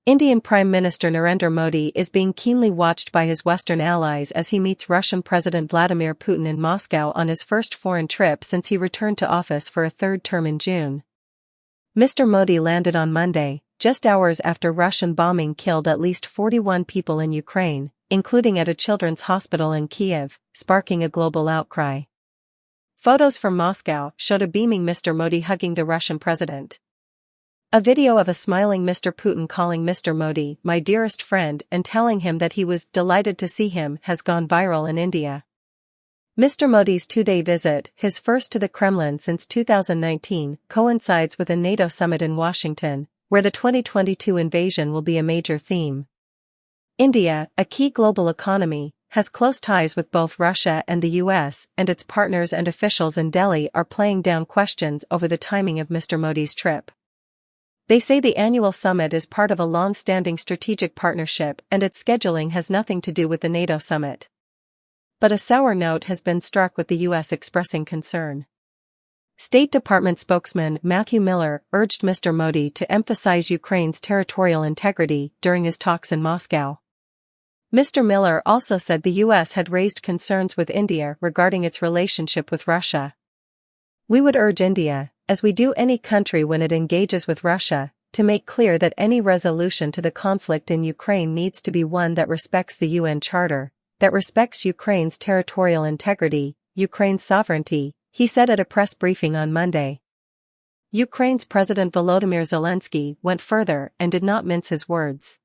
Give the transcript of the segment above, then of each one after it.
Indian Prime Minister Narendra Modi is being keenly watched by his Western allies as he meets Russian President Vladimir Putin in Moscow on his first foreign trip since he returned to office for a third term in June. Mr. Modi landed on Monday, just hours after Russian bombing killed at least 41 people in Ukraine, including at a children's hospital in Kyiv, sparking a global outcry. Photos from Moscow showed a beaming Mr. Modi hugging the Russian president. A video of a smiling Mr. Putin calling Mr. Modi "my dearest friend" and telling him that he was delighted to see him has gone viral in India. Mr. Modi's two-day visit, his first to the Kremlin since 2019, coincides with a NATO summit in Washington, where the 2022 invasion will be a major theme. India, a key global economy, has close ties with both Russia and the US, and its partners and officials in Delhi are playing down questions over the timing of Mr. Modi's trip. They say the annual summit is part of a long-standing strategic partnership and its scheduling has nothing to do with the NATO summit. But a sour note has been struck with the US expressing concern. State Department spokesman Matthew Miller urged Mr. Modi to emphasize Ukraine's territorial integrity during his talks in Moscow. Mr. Miller also said the US had raised concerns with India regarding its relationship with Russia. "We would urge India, as we do any country when it engages with Russia, to make clear that any resolution to the conflict in Ukraine needs to be one that respects the UN Charter, that respects Ukraine's territorial integrity, Ukraine's sovereignty," he said at a press briefing on Monday. Ukraine's President Volodymyr Zelensky went further and did not mince his words.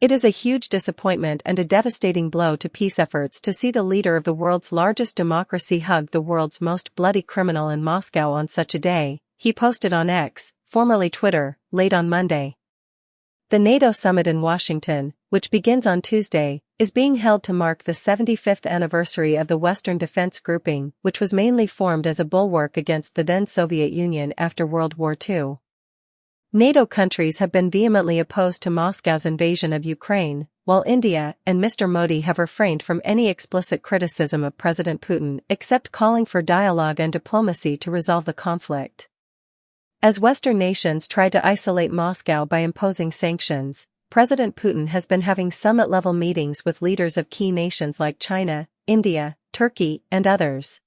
"It is a huge disappointment and a devastating blow to peace efforts to see the leader of the world's largest democracy hug the world's most bloody criminal in Moscow on such a day," he posted on X, formerly Twitter, late on Monday. The NATO summit in Washington, which begins on Tuesday, is being held to mark the 75th anniversary of the Western Defense Grouping, which was mainly formed as a bulwark against the then Soviet Union after World War II. NATO countries have been vehemently opposed to Moscow's invasion of Ukraine, while India and Mr. Modi have refrained from any explicit criticism of President Putin except calling for dialogue and diplomacy to resolve the conflict. As Western nations try to isolate Moscow by imposing sanctions, President Putin has been having summit-level meetings with leaders of key nations like China, India, Turkey, and others.